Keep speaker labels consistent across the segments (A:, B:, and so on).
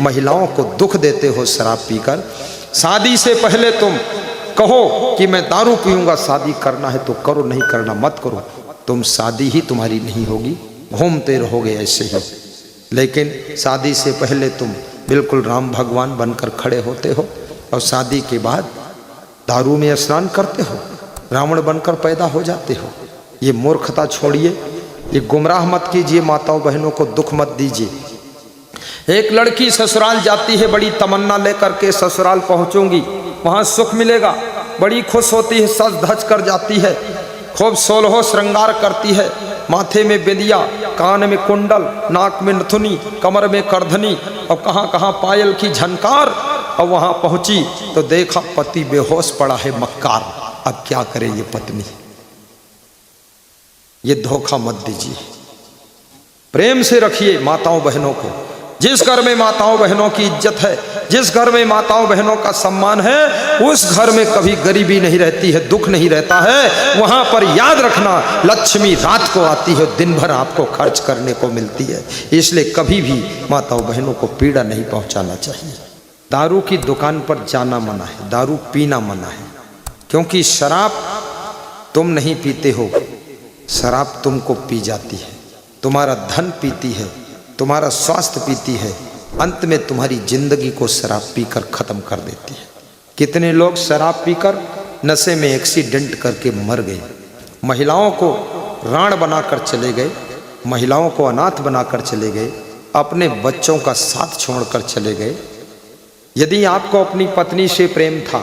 A: महिलाओं को दुख देते हो शराब पीकर। शादी से पहले तुम कहो कि मैं दारू पीऊंगा, शादी करना है तो करो, नहीं करना मत करो, तुम शादी ही तुम्हारी नहीं होगी, घूमते रहोगे ऐसे ही। लेकिन शादी से पहले तुम बिल्कुल राम भगवान बनकर खड़े होते हो और शादी के बाद दारू में स्नान करते हो, रावण बनकर पैदा हो जाते हो। ये मूर्खता छोड़िए, ये गुमराह मत कीजिए, माताओं बहनों को दुख मत दीजिए। एक लड़की ससुराल जाती है बड़ी तमन्ना लेकर के, ससुराल पहुंचूंगी वहां सुख मिलेगा, बड़ी खुश होती है, सज धज कर जाती है, खूब 16 श्रृंगार करती है, माथे में बिंदिया, कान में कुंडल, नाक में नथुनी, कमर में करधनी और कहाँ कहाँ पायल की झनकार। और वहां पहुंची तो देखा पति बेहोश पड़ा है मक्कार। अब क्या करे ये पत्नी? ये धोखा मत दीजिए, प्रेम से रखिए माताओं बहनों को। जिस घर में माताओं बहनों की इज्जत है, जिस घर में माताओं बहनों का सम्मान है, उस घर में कभी गरीबी नहीं रहती है, दुख नहीं रहता है। वहां पर याद रखना, लक्ष्मी रात को आती है, दिन भर आपको खर्च करने को मिलती है। इसलिए कभी भी माताओं बहनों को पीड़ा नहीं पहुंचाना चाहिए। दारू की दुकान पर जाना मना है, दारू पीना मना है, क्योंकि शराब तुम नहीं पीते हो, शराब तुमको पी जाती है, तुम्हारा धन पीती है, तुम्हारा स्वास्थ्य पीती है, अंत में तुम्हारी जिंदगी को शराब पीकर खत्म कर देती है। कितने लोग शराब पीकर नशे में एक्सीडेंट करके मर गए, महिलाओं को राण बनाकर चले गए, महिलाओं को अनाथ बनाकर चले गए, अपने बच्चों का साथ छोड़कर चले गए। यदि आपको अपनी पत्नी से प्रेम था,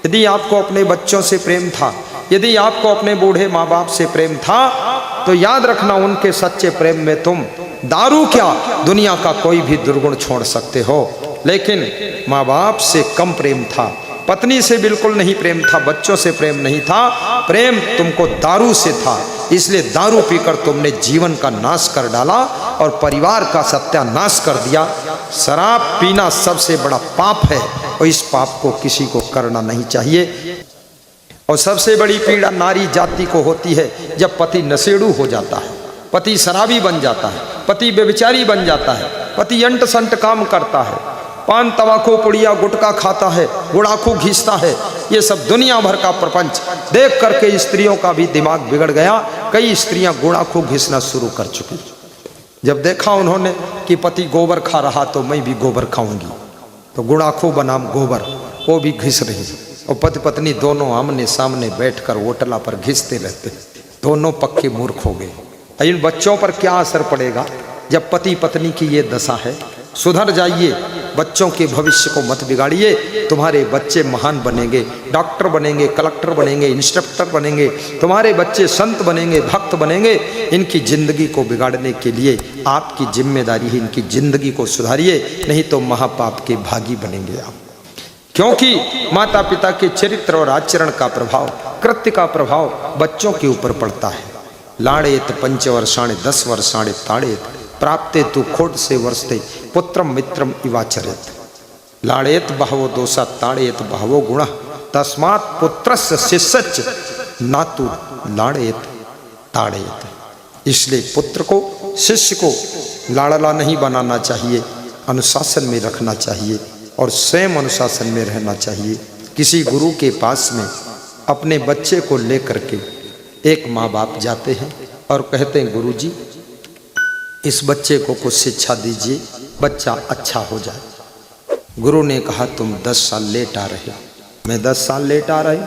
A: यदि आपको अपने बच्चों से प्रेम था, यदि आपको अपने बूढ़े माँ बाप से प्रेम था, तो याद रखना उनके सच्चे प्रेम में तुम दारू क्या दुनिया का कोई भी दुर्गुण छोड़ सकते हो। लेकिन माँ बाप से कम प्रेम था, पत्नी से बिल्कुल नहीं प्रेम था, बच्चों से प्रेम नहीं था, प्रेम तुमको दारू से था। इसलिए दारू पीकर तुमने जीवन का नाश कर डाला और परिवार का सत्यानाश कर दिया। शराब पीना सबसे बड़ा पाप है और इस पाप को किसी को करना नहीं चाहिए। और सबसे बड़ी पीड़ा नारी जाति को होती है जब पति नशेड़ू हो जाता है, पति शराबी बन जाता है, पति व्यभिचारी बन जाता है, पति अंट संट काम करता है, पान तंबाकू पुड़िया गुटखा खाता है, गुड़ाखू घींचता है। ये सब दुनिया भर का प्रपंच देख करके स्त्रियों का भी दिमाग बिगड़ गया। कई स्त्रियां गुड़ाखू घिसना शुरू कर चुकी। जब देखा उन्होंने कि पति गोबर खा रहा तो मैं भी गोबर खाऊंगी, तो गुड़ाखू बनाम गोबर वो भी घिस रही, और पति पत्नी दोनों आमने सामने बैठकर ओटला पर घिसते रहते, दोनों पक्के मूर्ख हो गए। इन बच्चों पर क्या असर पड़ेगा जब पति पत्नी की ये दशा है? सुधर जाइए, बच्चों के भविष्य को मत बिगाड़िए। तुम्हारे बच्चे महान बनेंगे, डॉक्टर बनेंगे, कलेक्टर बनेंगे, इंस्पेक्टर बनेंगे, तुम्हारे बच्चे संत बनेंगे, भक्त बनेंगे। इनकी जिंदगी को बिगाड़ने के लिए आपकी जिम्मेदारी है, इनकी जिंदगी को सुधारिए, नहीं तो महापाप के भागी बनेंगे आप। क्योंकि माता पिता के चरित्र और आचरण का प्रभाव, कृत्य का प्रभाव बच्चों के ऊपर पड़ता है। लाड़ेत पंचवर्षाणि 10 वर्षाणि ताड़ेत प्राप्ते तु खोट से वर्षते पुत्रम मित्रम इवाचरेत। लाड़ेत बहवो दोषा ताड़ेत बहवो गुणः तस्मात् पुत्रस्य शिष्यच्च नातु लाड़ेत ताड़ेत। इसलिए पुत्र को, शिष्य को लाड़ला नहीं बनाना चाहिए, अनुशासन में रखना चाहिए और स्वयं अनुशासन में रहना चाहिए। किसी गुरु के पास में अपने बच्चे को लेकर के एक माँ बाप जाते हैं और कहते हैं गुरु जी इस बच्चे को कुछ शिक्षा दीजिए, बच्चा अच्छा हो जाए। गुरु ने कहा तुम 10 साल लेट आ रहे। मैं 10 साल लेट आ रहे?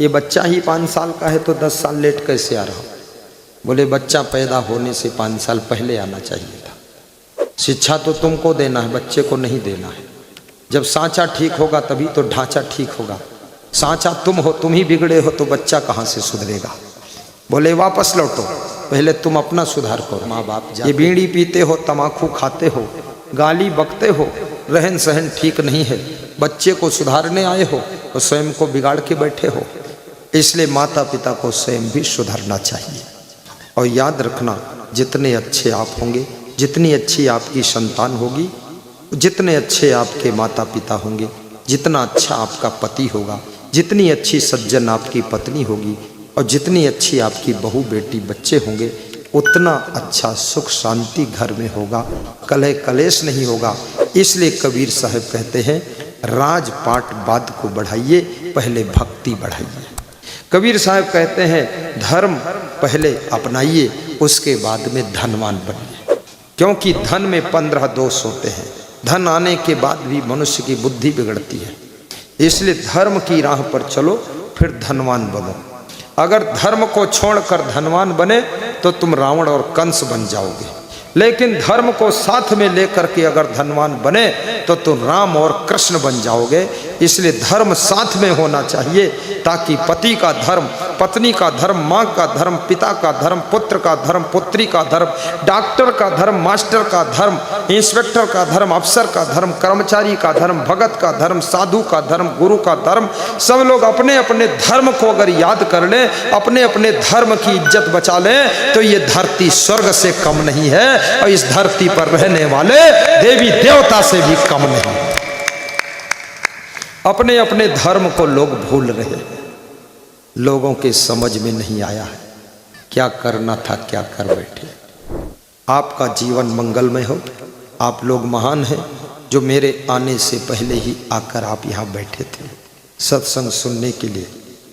A: ये बच्चा ही 5 साल का है तो 10 साल लेट कैसे आ रहा? बोले बच्चा पैदा होने से 5 साल पहले आना चाहिए था। शिक्षा तो तुमको देना है, बच्चे को नहीं देना है। जब सांचा ठीक होगा तभी तो ढांचा ठीक होगा। सांचा तुम हो, तुम ही बिगड़े हो तो बच्चा कहाँ से सुधरेगा? बोले वापस लौटो, पहले तुम अपना सुधार करो। माँ बाप ये बीड़ी पीते हो, तम्बाकू खाते हो, गाली बकते हो, रहन सहन ठीक नहीं है, बच्चे को सुधारने आए हो और स्वयं को बिगाड़ के बैठे हो। इसलिए माता पिता को स्वयं भी सुधरना चाहिए। और याद रखना, जितने अच्छे आप होंगे, जितनी अच्छी आपकी संतान होगी, जितने अच्छे आपके माता पिता होंगे, जितना अच्छा आपका पति होगा, जितनी अच्छी सज्जन आपकी पत्नी होगी और जितनी अच्छी आपकी बहू बेटी बच्चे होंगे, उतना अच्छा सुख शांति घर में होगा, कलह कलेश नहीं होगा। इसलिए कबीर साहब कहते हैं राजपाट बाद को बढ़ाइए, पहले भक्ति बढ़ाइए। कबीर साहब कहते हैं धर्म पहले अपनाइए, उसके बाद में धनवान बनिए। क्योंकि धन में 15 दोष होते हैं। धन आने के बाद भी मनुष्य की बुद्धि बिगड़ती है। इसलिए धर्म की राह पर चलो, फिर धनवान बनो। अगर धर्म को छोड़कर धनवान बने तो तुम रावण और कंस बन जाओगे, लेकिन धर्म को साथ में लेकर के अगर धनवान बने तो तुम राम और कृष्ण बन जाओगे। इसलिए धर्म साथ में होना चाहिए, ताकि पति का धर्म, पत्नी का धर्म, माँ का धर्म, पिता का धर्म, पुत्र का धर्म, पुत्री का धर्म, डॉक्टर का धर्म, मास्टर का धर्म, इंस्पेक्टर का धर्म, अफसर का धर्म, कर्मचारी का धर्म, भगत का धर्म, साधु का धर्म, गुरु का धर्म, सब लोग अपने अपने धर्म को अगर याद कर लें, अपने अपने धर्म की इज्जत बचा लें, तो ये धरती स्वर्ग से कम नहीं है और इस धरती पर रहने वाले देवी देवता से भी कम नहीं। अपने अपने धर्म को लोग भूल रहे, लोगों के समझ में नहीं आया है क्या करना था, क्या कर बैठे। आपका जीवन मंगलमय हो। आप लोग महान हैं जो मेरे आने से पहले ही आकर आप यहाँ बैठे थे सत्संग सुनने के लिए।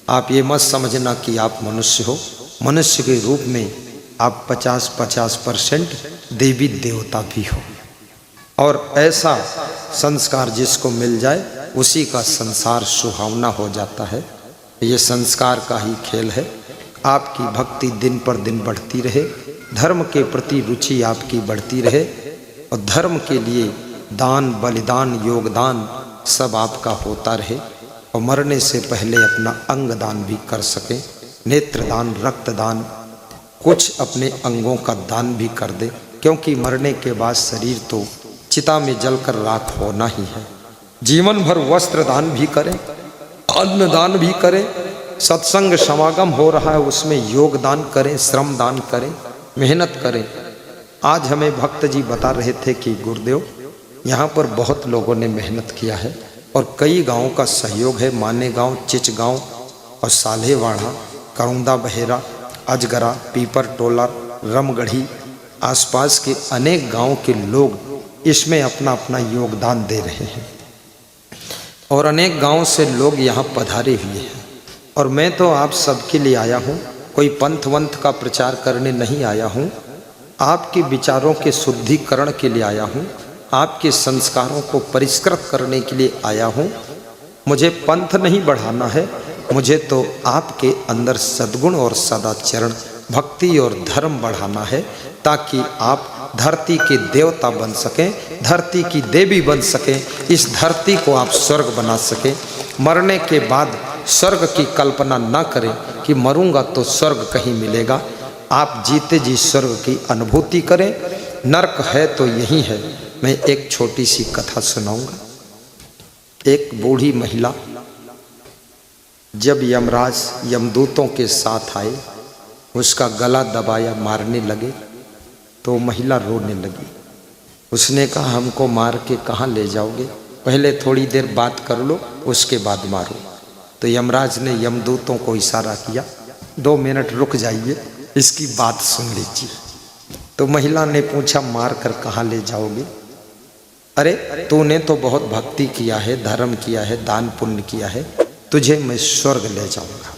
A: आप ये मत समझना कि आप मनुष्य हो। मनुष्य के रूप में आप 50% देवी देवता भी हो। और ऐसा संस्कार जिसको मिल जाए उसी का संसार सुहावना हो जाता है। ये संस्कार का ही खेल है। आपकी भक्ति दिन पर दिन बढ़ती रहे, धर्म के प्रति रुचि आपकी बढ़ती रहे, और धर्म के लिए दान, बलिदान, योगदान सब आपका होता रहे, और मरने से पहले अपना अंग दान भी कर सकें, नेत्रदान, रक्तदान, कुछ अपने अंगों का दान भी कर दे। क्योंकि मरने के बाद शरीर तो चिता में जलकर राख होना ही है। जीवन भर वस्त्र दान भी करें, अन्न दान भी करें, सत्संग समागम हो रहा है उसमें योगदान करें, श्रम दान करें, मेहनत करें। आज हमें भक्त जी बता रहे थे कि गुरुदेव यहाँ पर बहुत लोगों ने मेहनत किया है और कई गांवों का सहयोग है। माने गांव, चिच गांव और साल्हेवाड़ा, करौंदा बहेरा, अजगरा, पीपर टोला, रमगढ़ी, आसपास के अनेक गांवों के लोग इसमें अपना अपना योगदान दे रहे हैं, और अनेक गांवों से लोग यहाँ पधारे हुए हैं। और मैं तो आप सबके लिए आया हूँ, कोई पंथ वंथ का प्रचार करने नहीं आया हूँ। आपके विचारों के शुद्धिकरण के लिए आया हूँ, आपके संस्कारों को परिष्कृत करने के लिए आया हूँ। मुझे पंथ नहीं बढ़ाना है, मुझे तो आपके अंदर सद्गुण और सदाचरण, भक्ति और धर्म बढ़ाना है, ताकि आप धरती के देवता बन सकें, धरती की देवी बन सकें, इस धरती को आप स्वर्ग बना सकें। मरने के बाद स्वर्ग की कल्पना ना करें कि मरूंगा तो स्वर्ग कहीं मिलेगा। आप जीते जी स्वर्ग की अनुभूति करें। नरक है तो यही है। मैं एक छोटी सी कथा सुनाऊंगा। एक बूढ़ी महिला जब यमराज यमदूतों के साथ आए, उसका गला दबाया, मारने लगे, तो महिला रोने लगी। उसने कहा हमको मार के कहाँ ले जाओगे, पहले थोड़ी देर बात कर लो, उसके बाद मारो। तो यमराज ने यमदूतों को इशारा किया, 2 मिनट रुक जाइए, इसकी बात सुन लीजिए। तो महिला ने पूछा मार कर कहाँ ले जाओगे? अरे तूने तो बहुत भक्ति किया है, धर्म किया है, दान पुण्य किया है, तुझे मैं स्वर्ग ले जाऊंगा।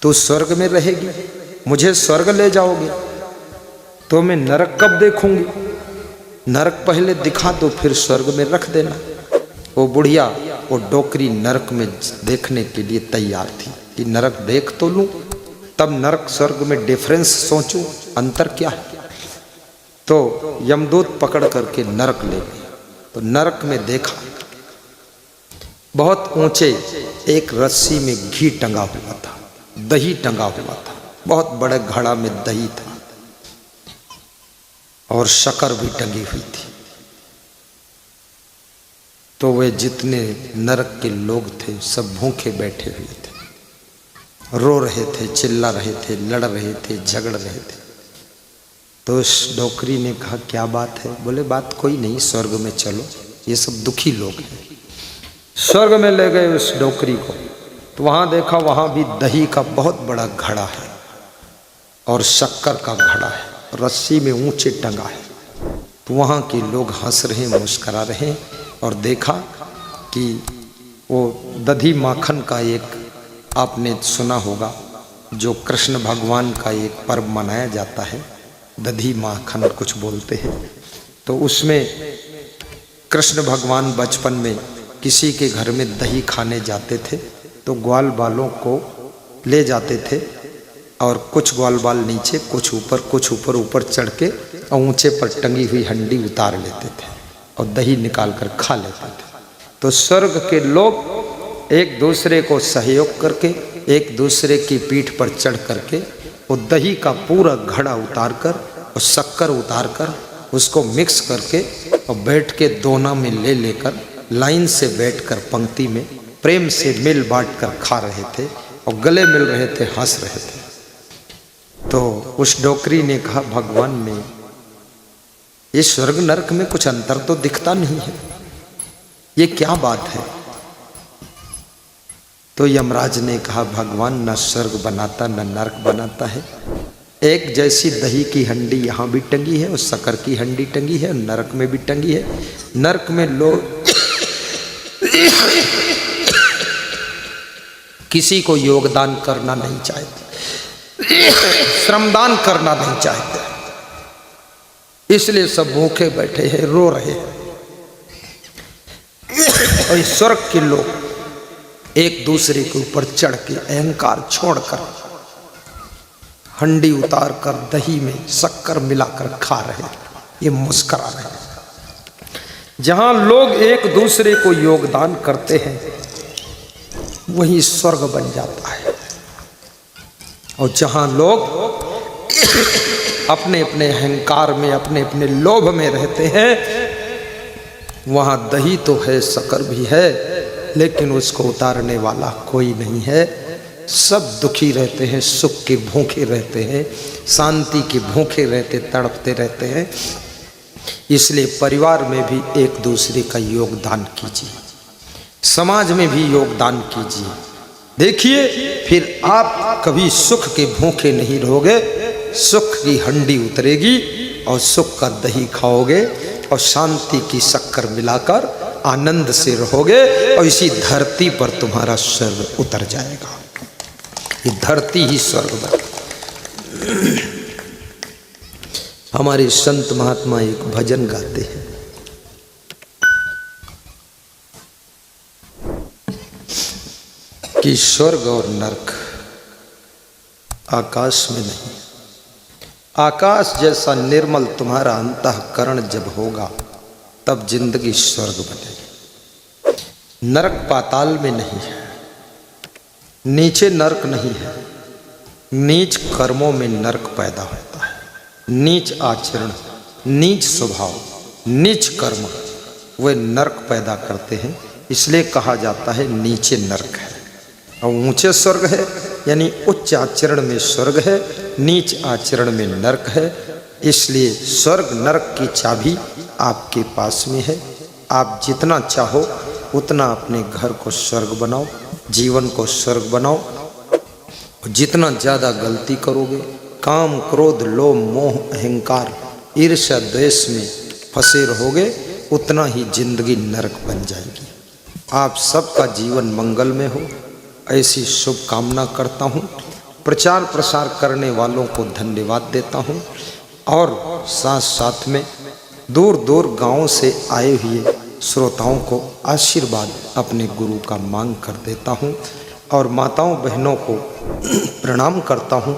A: तू स्वर्ग में रहेगी, मुझे स्वर्ग ले जाओगे, तो मैं नरक कब देखूंगी? नरक पहले दिखा दो, फिर स्वर्ग में रख देना। वो बुढ़िया वो डोकरी नरक में देखने के लिए तैयार थी कि नरक देख तो लूं, तब नरक स्वर्ग में डिफरेंस सोचूं, अंतर क्या है। तो यमदूत पकड़ करके नरक ले गए। तो नरक में देखा, बहुत ऊंचे एक रस्सी में घी टंगा हुआ था, दही टंगा हुआ था, बहुत बड़े घड़ा में दही था और शक्कर भी टंगी हुई थी। तो वे जितने नरक के लोग थे सब भूखे बैठे हुए थे, रो रहे थे, चिल्ला रहे थे, लड़ रहे थे, झगड़ रहे थे। तो उस डोकरी ने कहा क्या बात है? बोले बात कोई नहीं, स्वर्ग में चलो, ये सब दुखी लोग हैं। स्वर्ग में ले गए उस डोकरी को। तो वहाँ देखा, वहाँ भी दही का बहुत बड़ा घड़ा है और शक्कर का घड़ा है। रस्सी में ऊंचे टंगा है। तो वहाँ के लोग हंस रहे, मुस्करा रहे और देखा कि वो दधी माखन का एक आपने सुना होगा, जो कृष्ण भगवान का एक पर्व मनाया जाता है, दधी माखन कुछ बोलते हैं। तो उसमें कृष्ण भगवान बचपन में किसी के घर में दही खाने जाते थे तो ग्वाल बालों को ले जाते थे और कुछ ग्वाल बाल नीचे, कुछ ऊपर चढ़ के और ऊंचे पर टंगी हुई हंडी उतार लेते थे और दही निकाल कर खा लेते थे। तो स्वर्ग के लोग एक दूसरे को सहयोग करके, एक दूसरे की पीठ पर चढ़ करके वो दही का पूरा घड़ा उतार कर और शक्कर उतार कर उसको मिक्स करके और बैठ के दोना में ले लेकर लाइन से बैठकर पंक्ति में प्रेम से मिल बांट कर खा रहे थे और गले मिल रहे थे, हंस रहे थे। तो उस डोकरी ने कहा, भगवान में ये स्वर्ग नरक में कुछ अंतर तो दिखता नहीं है, ये क्या बात है? तो यमराज ने कहा, भगवान न स्वर्ग बनाता न नरक बनाता है। एक जैसी दही की हंडी यहाँ भी टंगी है और शक्कर की हंडी टंगी है, नरक में भी टंगी है। नरक में लोग किसी को योगदान करना नहीं चाहते, श्रमदान करना नहीं चाहते, इसलिए सब भूखे बैठे हैं, रो रहे हैं। और स्वर्ग के लोग एक दूसरे के ऊपर चढ़ के अहंकार छोड़कर हंडी उतार कर दही में शक्कर मिलाकर खा रहे हैं, ये मुस्करा रहे हैं। जहां लोग एक दूसरे को योगदान करते हैं वही स्वर्ग बन जाता है। और जहां लोग अपने अपने अहंकार में, अपने अपने लोभ में रहते हैं, वहां दही तो है, शक्कर भी है, लेकिन उसको उतारने वाला कोई नहीं है। सब दुखी रहते हैं, सुख के भूखे रहते हैं, शांति के भूखे रहते, तड़पते रहते हैं। इसलिए परिवार में भी एक दूसरे का योगदान कीजिए, समाज में भी योगदान कीजिए। देखिए फिर आप कभी सुख के भूखे नहीं रहोगे, सुख की हंडी उतरेगी और सुख का दही खाओगे और शांति की शक्कर मिलाकर आनंद से रहोगे और इसी धरती पर तुम्हारा स्वर्ग उतर जाएगा। ये धरती ही स्वर्ग बन। हमारे संत महात्मा एक भजन गाते हैं, कि स्वर्ग और नरक आकाश में नहीं, आकाश जैसा निर्मल तुम्हारा अंतःकरण जब होगा तब जिंदगी स्वर्ग बनेगी। नरक पाताल में नहीं है, नीचे नरक नहीं है, नीच कर्मों में नरक पैदा होता है। नीच आचरण, नीच स्वभाव, नीच कर्म वे नरक पैदा करते हैं, इसलिए कहा जाता है नीचे नरक है और ऊंचे स्वर्ग है। यानी उच्च आचरण में स्वर्ग है, नीच आचरण में नरक है। इसलिए स्वर्ग नरक की चाबी आपके पास में है। आप जितना चाहो उतना अपने घर को स्वर्ग बनाओ, जीवन को स्वर्ग बनाओ। जितना ज़्यादा गलती करोगे, काम क्रोध लोभ मोह अहंकार ईर्ष्या द्वेष में फंसे रहोगे, उतना ही जिंदगी नरक बन जाएगी। आप सबका जीवन मंगल में हो, ऐसी शुभकामना करता हूँ। प्रचार प्रसार करने वालों को धन्यवाद देता हूँ और साथ साथ में दूर दूर गांवों से आए हुए श्रोताओं को आशीर्वाद अपने गुरु का मांग कर देता हूँ और माताओं बहनों को प्रणाम करता हूँ।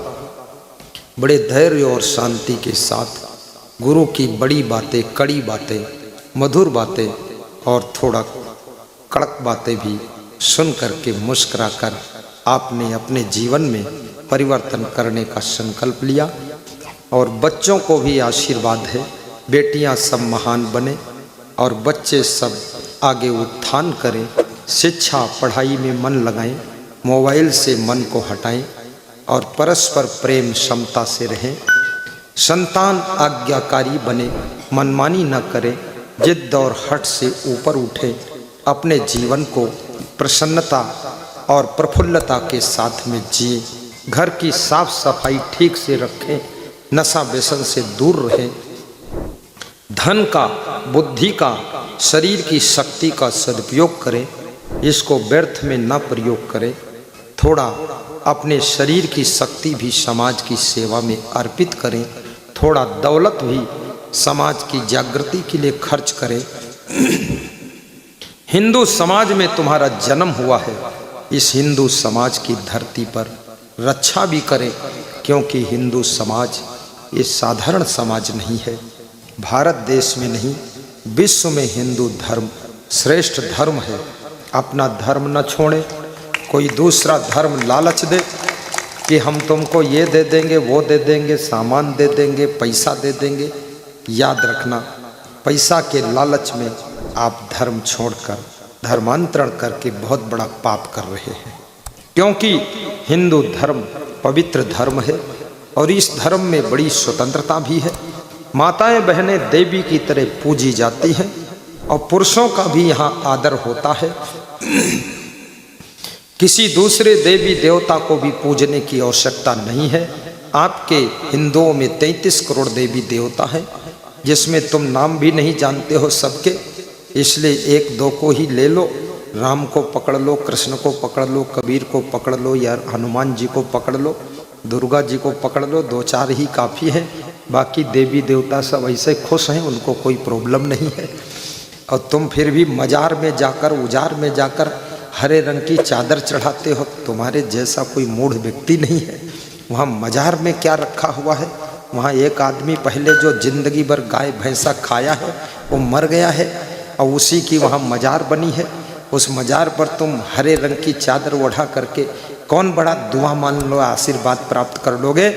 A: बड़े धैर्य और शांति के साथ गुरु की बड़ी बातें, कड़ी बातें, मधुर बातें और थोड़ा कड़क बातें भी सुन करके मुस्कुरा कर आपने अपने जीवन में परिवर्तन करने का संकल्प लिया। और बच्चों को भी आशीर्वाद है, बेटियां सब महान बने और बच्चे सब आगे उत्थान करें, शिक्षा पढ़ाई में मन लगाएं, मोबाइल से मन को हटाएं और परस्पर प्रेम समता से रहें। संतान आज्ञाकारी बने, मनमानी न करें, जिद्द और हठ से ऊपर उठें, अपने जीवन को प्रसन्नता और प्रफुल्लता के साथ में जिए, घर की साफ सफाई ठीक से रखें, नशा व्यसन से दूर रहें, धन का, बुद्धि का, शरीर की शक्ति का सदुपयोग करें, इसको व्यर्थ में न प्रयोग करें। थोड़ा अपने शरीर की शक्ति भी समाज की सेवा में अर्पित करें, थोड़ा दौलत भी समाज की जागृति के लिए खर्च करें। हिंदू समाज में तुम्हारा जन्म हुआ है, इस हिंदू समाज की धरती पर रक्षा भी करें, क्योंकि हिंदू समाज ये साधारण समाज नहीं है। भारत देश में नहीं, विश्व में हिंदू धर्म श्रेष्ठ धर्म है। अपना धर्म न छोड़े, कोई दूसरा धर्म लालच दे कि हम तुमको ये दे देंगे, वो दे देंगे, सामान दे देंगे, पैसा दे देंगे। याद रखना, पैसा के लालच में आप धर्म छोड़कर धर्मांतरण करके बहुत बड़ा पाप कर रहे हैं, क्योंकि हिंदू धर्म पवित्र धर्म है और इस धर्म में बड़ी स्वतंत्रता भी है। माताएं बहनें देवी की तरह पूजी जाती हैं और पुरुषों का भी यहाँ आदर होता है। किसी दूसरे देवी देवता को भी पूजने की आवश्यकता नहीं है। आपके हिंदुओं में 33 करोड़ देवी देवता हैं, जिसमें तुम नाम भी नहीं जानते हो सबके, इसलिए एक दो को ही ले लो। राम को पकड़ लो, कृष्ण को पकड़ लो, कबीर को पकड़ लो, या हनुमान जी को पकड़ लो, दुर्गा जी को पकड़ लो, 2-4 ही काफ़ी है। बाकी देवी देवता सब ऐसे खुश हैं, उनको कोई प्रॉब्लम नहीं है। और तुम फिर भी मजार में जाकर, उजार में जाकर हरे रंग की चादर चढ़ाते हो। तुम्हारे जैसा कोई मूढ़ व्यक्ति नहीं है। वहाँ मजार में क्या रखा हुआ है? वहाँ एक आदमी पहले जो जिंदगी भर गाय भैंसा खाया है वो मर गया है और उसी की वहाँ मजार बनी है। उस मजार पर तुम हरे रंग की चादर ओढ़ा करके कौन बड़ा दुआ मान लो, आशीर्वाद प्राप्त कर लोगे।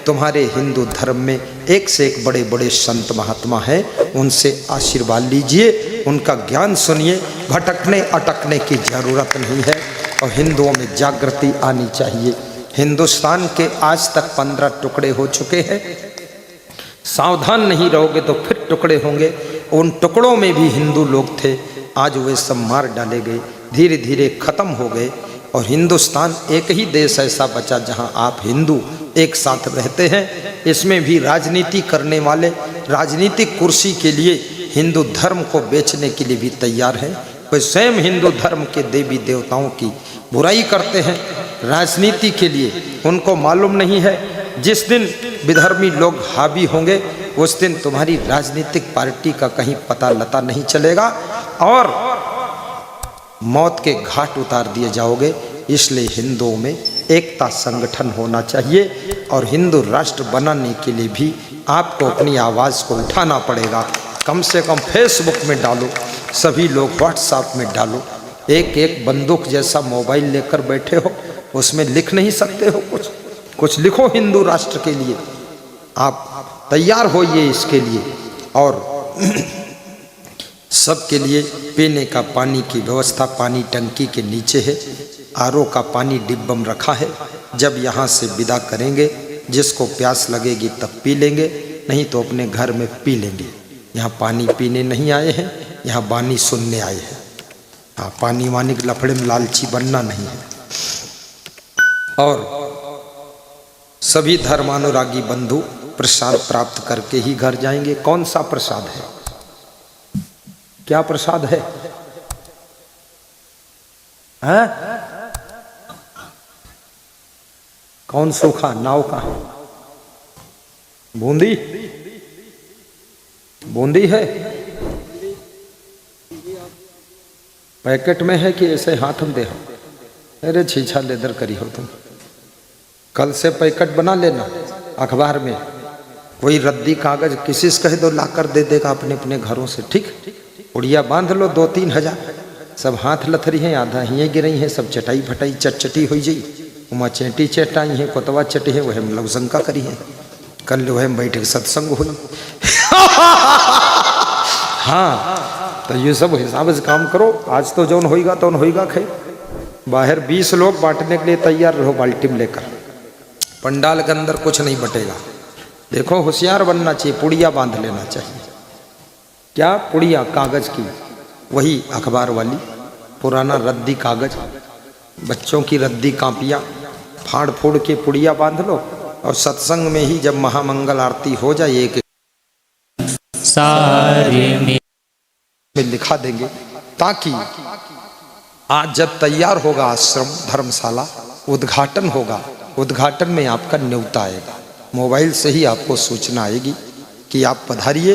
A: तुम्हारे हिंदू धर्म में एक से एक बड़े बड़े संत महात्मा हैं, उनसे आशीर्वाद लीजिए, उनका ज्ञान सुनिए। भटकने अटकने की जरूरत नहीं है और हिंदुओं में जागृति आनी चाहिए। हिंदुस्तान के आज तक 15 टुकड़े हो चुके हैं। सावधान नहीं रहोगे तो फिर टुकड़े होंगे। उन टुकड़ों में भी हिंदू लोग थे, आज वे सब मार डाले गए, धीरे धीरे खत्म हो गए। और हिंदुस्तान एक ही देश ऐसा बचा जहां आप हिंदू एक साथ रहते हैं। इसमें भी राजनीति करने वाले राजनीतिक कुर्सी के लिए हिंदू धर्म को बेचने के लिए भी तैयार हैं। वे स्वयं हिंदू धर्म के देवी देवताओं की बुराई करते हैं राजनीति के लिए। उनको मालूम नहीं है जिस दिन विधर्मी लोग हावी होंगे उस दिन तुम्हारी राजनीतिक पार्टी का कहीं पता लता नहीं चलेगा और मौत के घाट उतार दिए जाओगे। इसलिए हिंदुओं में एकता संगठन होना चाहिए और हिंदू राष्ट्र बनाने के लिए भी आपको अपनी आवाज़ को उठाना पड़ेगा। कम से कम फेसबुक में डालो, सभी लोग व्हाट्सएप में डालो। एक एक बंदूक जैसा मोबाइल लेकर बैठे हो, उसमें लिख नहीं सकते हो? कुछ लिखो हिंदू राष्ट्र के लिए। आप तैयार होइए इसके लिए। और सबके लिए पीने का पानी की व्यवस्था पानी टंकी के नीचे है। आरओ का पानी डिब्बम रखा है। जब यहाँ से विदा करेंगे, जिसको प्यास लगेगी तब पी लेंगे, नहीं तो अपने घर में पी लेंगे। यहाँ पानी पीने नहीं आए हैं, यहाँ बानी सुनने आए हैं। हाँ, पानी वानी के लफड़े में लालची बनना नहीं है। और सभी धर्मानुरागी बंधु प्रसाद प्राप्त करके ही घर जाएंगे। कौन सा प्रसाद है? क्या प्रसाद है? हैं? कौन सूखा नाव का? बूंदी? बूंदी है? पैकेट में है कि ऐसे हाथ में दे? अरे छीछा लेदर करी हो तुम। कल से पैकेट बना लेना। अखबार में कोई रद्दी कागज किसी से कह दो लाकर दे देगा अपने अपने घरों से। ठीक, उड़िया बांध लो 2-3 हजार। सब हाथ लथरी हैं, आधा ही गिरई हैं, सब चटाई फटाई चटचटी हो जाई। उमा चेटी चटाई है, कोतवा चटी है, वह लवशंका करी है। कल वह बैठे सत्संग हुई। हाँ, तो ये सब हिसाब से काम करो। आज तो जौन होएगा तो होएगा। खैर, बाहर 20 लोग बांटने के लिए तैयार रहो बाल्टी में लेकर। पंडाल के अंदर कुछ नहीं बटेगा। देखो, होशियार बनना चाहिए। पुड़िया बांध लेना चाहिए। क्या पुड़िया? कागज की, वही अखबार वाली पुराना रद्दी कागज, बच्चों की रद्दी कापियाँ फाड़ फोड़ के पुड़िया बांध लो और सत्संग में ही जब महामंगल आरती हो जाए एक
B: सारे में
A: लिखा देंगे, ताकि आज जब तैयार होगा आश्रम धर्मशाला, उद्घाटन होगा, उद्घाटन में आपका न्योता आएगा, मोबाइल से ही आपको सूचना आएगी कि आप पधारिए,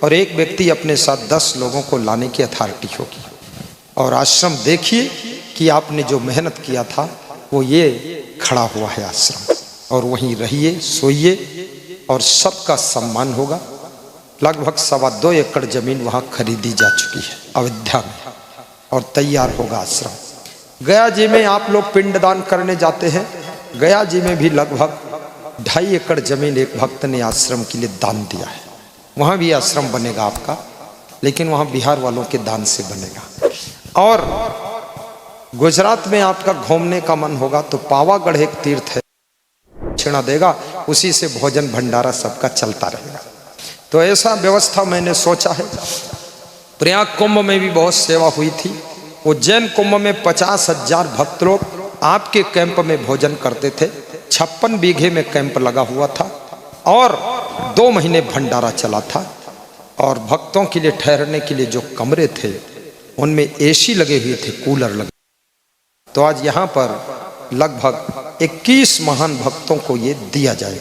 A: और एक व्यक्ति अपने साथ 10 लोगों को लाने की अथॉरिटी होगी। और आश्रम देखिए कि आपने जो मेहनत किया था वो ये खड़ा हुआ है आश्रम, और वहीं रहिए, सोइए, और सबका सम्मान होगा। लगभग 2.25 एकड़ जमीन वहाँ खरीदी जा चुकी है अयोध्या में, और तैयार होगा आश्रम। गया जी में आप लोग पिंडदान करने जाते हैं, गया जी में भी लगभग 2.5 एकड़ जमीन एक भक्त ने आश्रम के लिए दान दिया है। वहाँ भी आश्रम बनेगा आपका, लेकिन वहाँ बिहार वालों के दान से बनेगा। और गुजरात में आपका घूमने का मन होगा तो पावागढ़ एक तीर्थ है, दक्षिणा देगा, उसी से भोजन भंडारा सबका चलता रहेगा। तो ऐसा व्यवस्था मैंने सोचा है। प्रयाग कुंभ में भी बहुत सेवा हुई थी। उज्जैन कुंभ में 50,000 भक्त लोग आपके कैंप में भोजन करते थे। 56 बीघे में कैंप लगा हुआ था, और 2 महीने भंडारा चला था। और भक्तों के लिए ठहरने के लिए जो कमरे थे उनमें एसी लगे हुए थे, कूलर लगे। तो आज यहाँ पर लगभग 21 महान भक्तों को ये दिया जाए।